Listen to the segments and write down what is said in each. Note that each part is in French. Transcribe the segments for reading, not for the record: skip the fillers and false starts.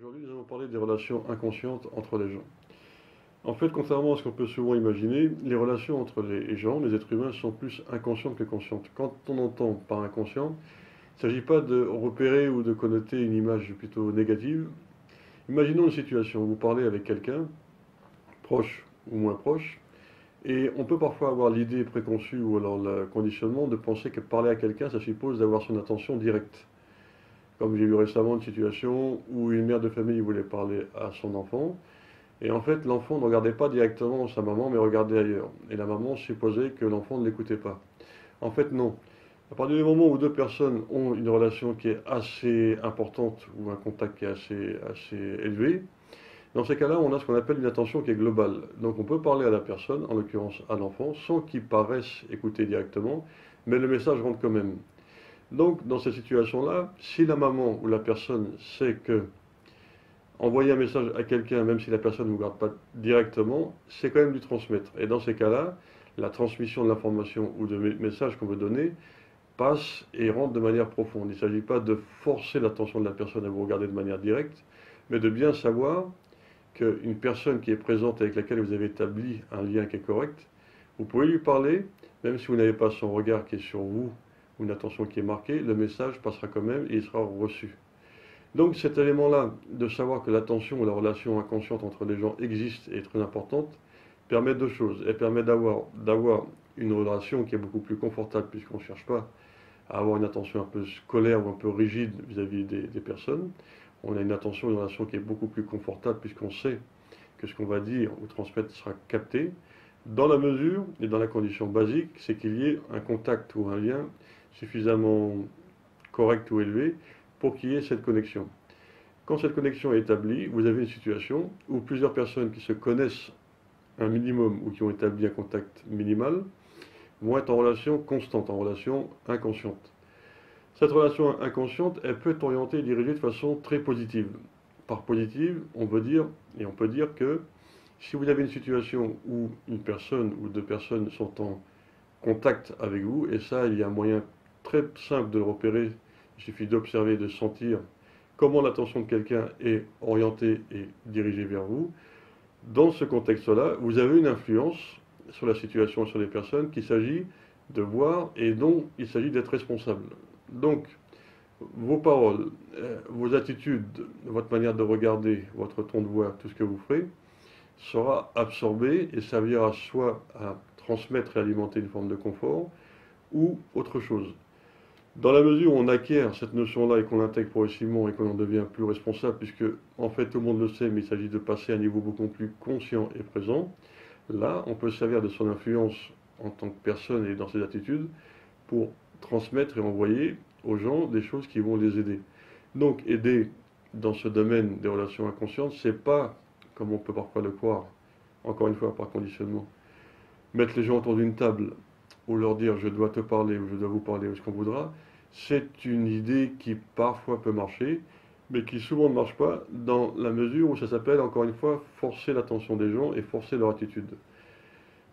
Aujourd'hui, nous allons parler des relations inconscientes entre les gens. En fait, contrairement à ce qu'on peut souvent imaginer, les relations entre les gens, les êtres humains, sont plus inconscientes que conscientes. Quand on entend par inconscient, il ne s'agit pas de repérer ou de connoter une image plutôt négative. Imaginons une situation, vous parlez avec quelqu'un, proche ou moins proche, et on peut parfois avoir l'idée préconçue ou alors le conditionnement de penser que parler à quelqu'un, ça suppose d'avoir son attention directe. Comme j'ai eu récemment une situation où une mère de famille voulait parler à son enfant, et en fait l'enfant ne regardait pas directement sa maman, mais regardait ailleurs. Et la maman supposait que l'enfant ne l'écoutait pas. En fait non. À partir du moment où deux personnes ont une relation qui est assez importante ou un contact qui est assez élevé, dans ces cas-là, on a ce qu'on appelle une attention qui est globale. Donc on peut parler à la personne, en l'occurrence à l'enfant, sans qu'il paraisse écouter directement, mais le message rentre quand même. Donc, dans cette situation-là, si la maman ou la personne sait que envoyer un message à quelqu'un, même si la personne ne vous regarde pas directement, c'est quand même du transmettre. Et dans ces cas-là, la transmission de l'information ou de message qu'on veut donner passe et rentre de manière profonde. Il ne s'agit pas de forcer l'attention de la personne à vous regarder de manière directe, mais de bien savoir qu'une personne qui est présente avec laquelle vous avez établi un lien qui est correct, vous pouvez lui parler, même si vous n'avez pas son regard qui est sur vous, ou une attention qui est marquée, le message passera quand même et il sera reçu. Donc cet élément-là, de savoir que l'attention ou la relation inconsciente entre les gens existe et est très importante, permet deux choses. Elle permet d'avoir une relation qui est beaucoup plus confortable puisqu'on ne cherche pas à avoir une attention un peu scolaire ou un peu rigide vis-à-vis des personnes. On a une attention, une relation qui est beaucoup plus confortable puisqu'on sait que ce qu'on va dire ou transmettre sera capté, dans la mesure et dans la condition basique, c'est qu'il y ait un contact ou un lien suffisamment correct ou élevé pour qu'il y ait cette connexion. Quand cette connexion est établie, vous avez une situation où plusieurs personnes qui se connaissent un minimum ou qui ont établi un contact minimal vont être en relation constante, en relation inconsciente. Cette relation inconsciente, elle peut être orientée et dirigée de façon très positive. Par positive, on veut dire, et on peut dire que si vous avez une situation où une personne ou deux personnes sont en contact avec vous, et ça, il y a un moyen très simple de le repérer, il suffit d'observer, de sentir comment l'attention de quelqu'un est orientée et dirigée vers vous. Dans ce contexte-là, vous avez une influence sur la situation et sur les personnes qu'il s'agit de voir et dont il s'agit d'être responsable. Donc, vos paroles, vos attitudes, votre manière de regarder, votre ton de voix, tout ce que vous ferez, sera absorbé et servira soit à transmettre et alimenter une forme de confort ou autre chose. Dans la mesure où on acquiert cette notion-là et qu'on l'intègre progressivement et qu'on en devient plus responsable, puisque en fait tout le monde le sait, mais il s'agit de passer à un niveau beaucoup plus conscient et présent, là on peut se servir de son influence en tant que personne et dans ses attitudes pour transmettre et envoyer aux gens des choses qui vont les aider. Donc aider dans ce domaine des relations inconscientes, c'est pas, comme on peut parfois le croire, encore une fois par conditionnement, mettre les gens autour d'une table ou leur dire je dois te parler ou je dois vous parler ou ce qu'on voudra, c'est une idée qui parfois peut marcher, mais qui souvent ne marche pas dans la mesure où ça s'appelle encore une fois forcer l'attention des gens et forcer leur attitude.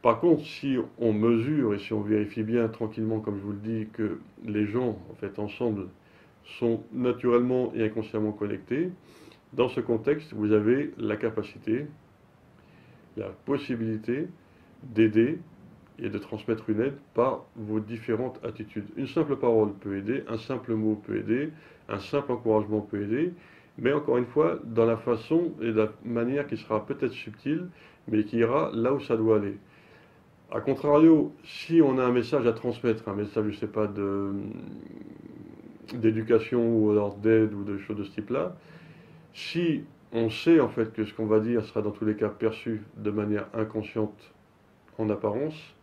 Par contre, si on mesure et si on vérifie bien tranquillement, comme je vous le dis, que les gens, en fait, ensemble, sont naturellement et inconsciemment connectés, dans ce contexte, vous avez la capacité, la possibilité d'aider et de transmettre une aide par vos différentes attitudes. Une simple parole peut aider, un simple mot peut aider, un simple encouragement peut aider, mais encore une fois, dans la façon et la manière qui sera peut-être subtile, mais qui ira là où ça doit aller. A contrario, si on a un message à transmettre, un message, je ne sais pas, d'éducation ou alors d'aide ou de choses de ce type-là, si on sait en fait que ce qu'on va dire sera dans tous les cas perçu de manière inconsciente en apparence,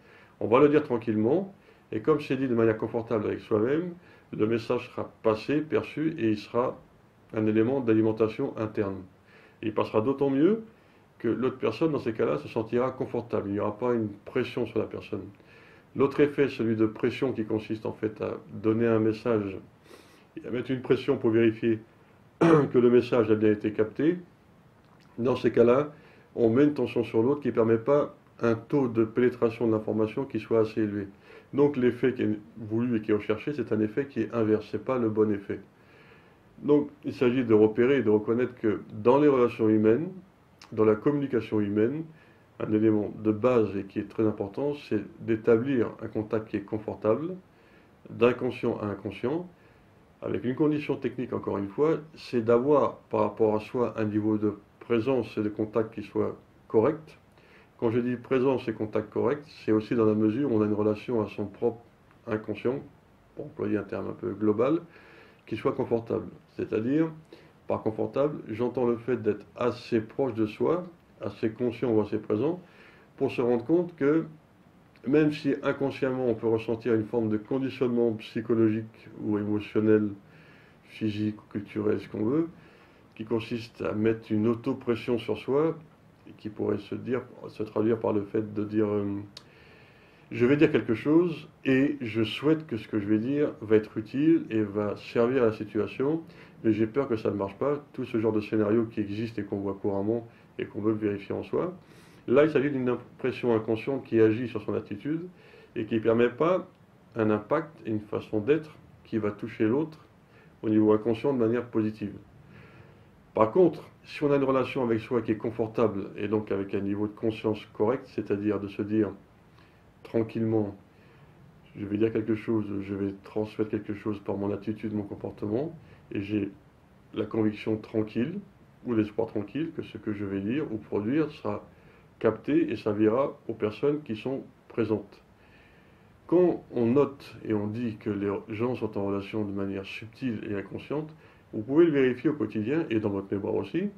on va le dire tranquillement, et comme c'est dit de manière confortable avec soi-même, le message sera passé, perçu, et il sera un élément d'alimentation interne. Et il passera d'autant mieux que l'autre personne, dans ces cas-là, se sentira confortable. Il n'y aura pas une pression sur la personne. L'autre effet, celui de pression qui consiste en fait à donner un message et à mettre une pression pour vérifier que le message a bien été capté, dans ces cas-là, on met une tension sur l'autre qui ne permet pas un taux de pénétration de l'information qui soit assez élevé. Donc l'effet qui est voulu et qui est recherché, c'est un effet qui est inverse, ce n'est pas le bon effet. Donc, il s'agit de repérer et de reconnaître que dans les relations humaines, dans la communication humaine, un élément de base et qui est très important, c'est d'établir un contact qui est confortable, d'inconscient à inconscient, avec une condition technique encore une fois, c'est d'avoir par rapport à soi un niveau de présence et de contact qui soit correct. Quand je dis présence et contact correct, c'est aussi dans la mesure où on a une relation à son propre inconscient, pour employer un terme un peu global, qui soit confortable. C'est-à-dire, par confortable, j'entends le fait d'être assez proche de soi, assez conscient ou assez présent, pour se rendre compte que même si inconsciemment on peut ressentir une forme de conditionnement psychologique ou émotionnel, physique ou culturel, ce qu'on veut, qui consiste à mettre une auto-pression sur soi, et qui pourrait se traduire par le fait de dire je vais dire quelque chose et je souhaite que ce que je vais dire va être utile et va servir à la situation, mais j'ai peur que ça ne marche pas. Tout ce genre de scénario qui existe et qu'on voit couramment et qu'on veut vérifier en soi. Là, il s'agit d'une impression inconsciente qui agit sur son attitude et qui ne permet pas un impact et une façon d'être qui va toucher l'autre au niveau inconscient de manière positive. Par contre, si on a une relation avec soi qui est confortable et donc avec un niveau de conscience correct, c'est-à-dire de se dire tranquillement, je vais dire quelque chose, je vais transmettre quelque chose par mon attitude, mon comportement, et j'ai la conviction tranquille, ou l'espoir tranquille, que ce que je vais dire ou produire sera capté et servira aux personnes qui sont présentes. Quand on note et on dit que les gens sont en relation de manière subtile et inconsciente, vous pouvez le vérifier au quotidien et dans votre mémoire aussi.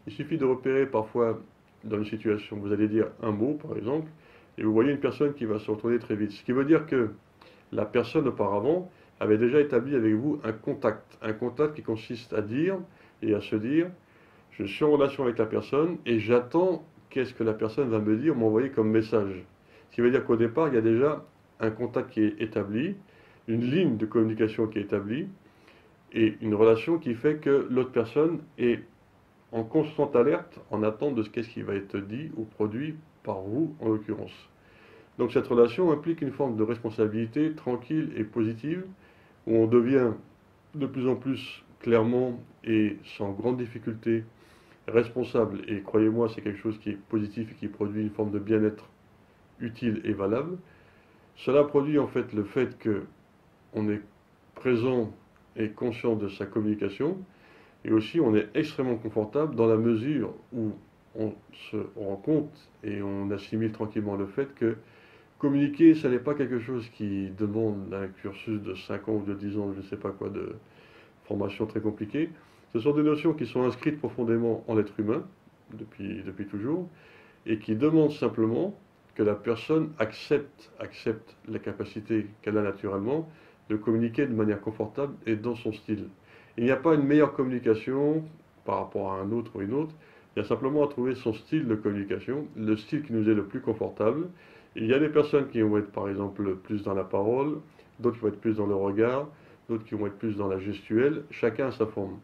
Il suffit de repérer parfois dans une situation, vous allez dire un mot par exemple, et vous voyez une personne qui va se retourner très vite. Ce qui veut dire que la personne auparavant avait déjà établi avec vous un contact qui consiste à dire et à se dire, je suis en relation avec la personne et j'attends qu'est-ce que la personne va me dire, m'envoyer comme message. Ce qui veut dire qu'au départ, il y a déjà un contact qui est établi, une ligne de communication qui est établie et une relation qui fait que l'autre personne est en constante alerte, en attente de ce qu'est-ce qui va être dit ou produit par vous en l'occurrence. Donc cette relation implique une forme de responsabilité tranquille et positive, où on devient de plus en plus clairement et sans grande difficulté responsable. Et croyez-moi, c'est quelque chose qui est positif et qui produit une forme de bien-être utile et valable. Cela produit en fait le fait que on est présent et conscient de sa communication, et aussi on est extrêmement confortable dans la mesure où on se rend compte et on assimile tranquillement le fait que communiquer, ça n'est pas quelque chose qui demande un cursus de 5 ans ou de 10 ans, je ne sais pas quoi, de formation très compliquée. Ce sont des notions qui sont inscrites profondément en l'être humain, depuis toujours, et qui demandent simplement que la personne accepte la capacité qu'elle a naturellement de communiquer de manière confortable et dans son style. Il n'y a pas une meilleure communication par rapport à un autre ou une autre, il y a simplement à trouver son style de communication, le style qui nous est le plus confortable. Il y a des personnes qui vont être par exemple plus dans la parole, d'autres qui vont être plus dans le regard, d'autres qui vont être plus dans la gestuelle, chacun a sa forme.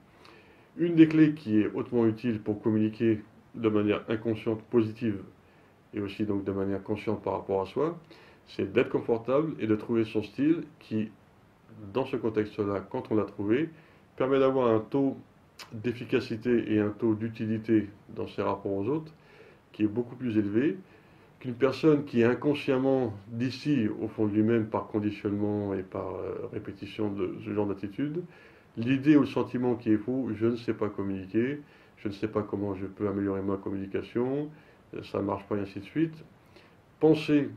Une des clés qui est hautement utile pour communiquer de manière inconsciente positive et aussi donc de manière consciente par rapport à soi, c'est d'être confortable et de trouver son style qui, dans ce contexte-là, quand on l'a trouvé, permet d'avoir un taux d'efficacité et un taux d'utilité dans ses rapports aux autres qui est beaucoup plus élevé qu'une personne qui inconsciemment d'ici au fond de lui-même par conditionnement et par répétition de ce genre d'attitude, l'idée ou le sentiment qui est faux, je ne sais pas communiquer, je ne sais pas comment je peux améliorer ma communication, ça ne marche pas et ainsi de suite. Penser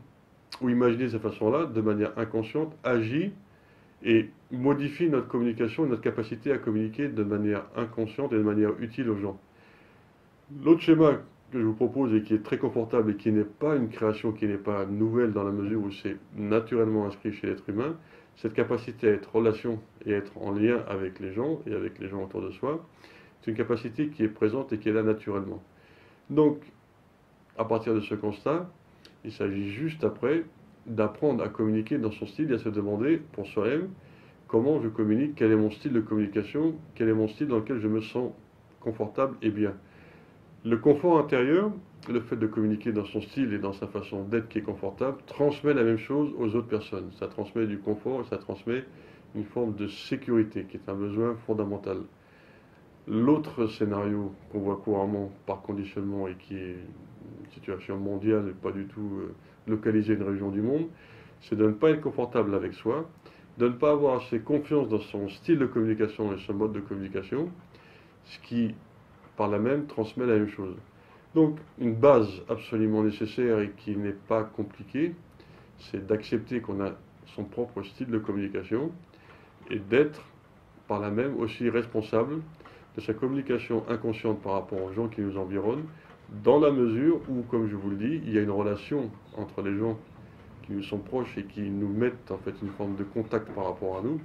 ou imaginer de cette façon-là, de manière inconsciente, agit et modifie notre communication, notre capacité à communiquer de manière inconsciente et de manière utile aux gens. L'autre schéma que je vous propose et qui est très confortable et qui n'est pas une création, qui n'est pas nouvelle dans la mesure où c'est naturellement inscrit chez l'être humain, cette capacité à être en relation et être en lien avec les gens et avec les gens autour de soi, c'est une capacité qui est présente et qui est là naturellement. Donc, à partir de ce constat, il s'agit juste après d'apprendre à communiquer dans son style et à se demander pour soi-même comment je communique, quel est mon style de communication, quel est mon style dans lequel je me sens confortable et bien. Le confort intérieur, le fait de communiquer dans son style et dans sa façon d'être qui est confortable, transmet la même chose aux autres personnes. Ça transmet du confort et ça transmet une forme de sécurité qui est un besoin fondamental. L'autre scénario qu'on voit couramment par conditionnement et qui est une situation mondiale et pas du tout localisée à une région du monde, c'est de ne pas être confortable avec soi, de ne pas avoir assez confiance dans son style de communication et son mode de communication, ce qui, par là même, transmet la même chose. Donc, une base absolument nécessaire et qui n'est pas compliquée, c'est d'accepter qu'on a son propre style de communication et d'être, par là même, aussi responsable de sa communication inconsciente par rapport aux gens qui nous environnent, dans la mesure où, comme je vous le dis, il y a une relation entre les gens qui nous sont proches et qui nous mettent en fait une forme de contact par rapport à nous,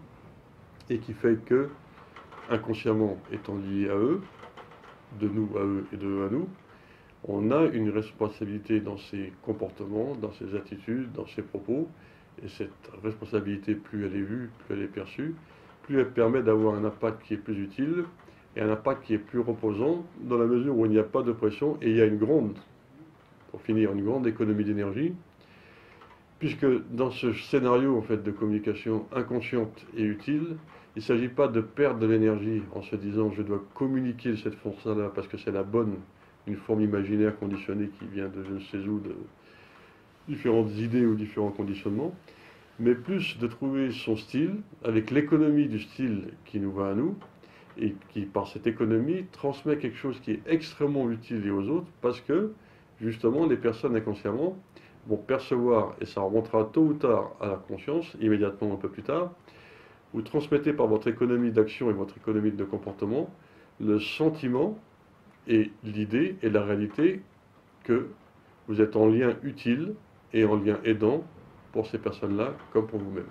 et qui fait que, inconsciemment étant lié à eux, de nous à eux et de eux à nous, on a une responsabilité dans ses comportements, dans ses attitudes, dans ses propos, et cette responsabilité, plus elle est vue, plus elle est perçue, plus elle permet d'avoir un impact qui est plus utile et un impact qui est plus reposant, dans la mesure où il n'y a pas de pression et il y a une grande, pour finir, une grande économie d'énergie, puisque dans ce scénario en fait de communication inconsciente et utile, il ne s'agit pas de perdre de l'énergie en se disant je dois communiquer cette force-là parce que c'est la bonne, une forme imaginaire conditionnée qui vient de je ne sais où, de différentes idées ou différents conditionnements, mais plus de trouver son style avec l'économie du style qui nous va à nous et qui par cette économie transmet quelque chose qui est extrêmement utile et aux autres parce que justement les personnes inconsciemment vont percevoir, et ça remontera tôt ou tard à la conscience, immédiatement un peu plus tard, vous transmettez par votre économie d'action et votre économie de comportement le sentiment et l'idée et la réalité que vous êtes en lien utile et en lien aidant pour ces personnes-là comme pour vous-même.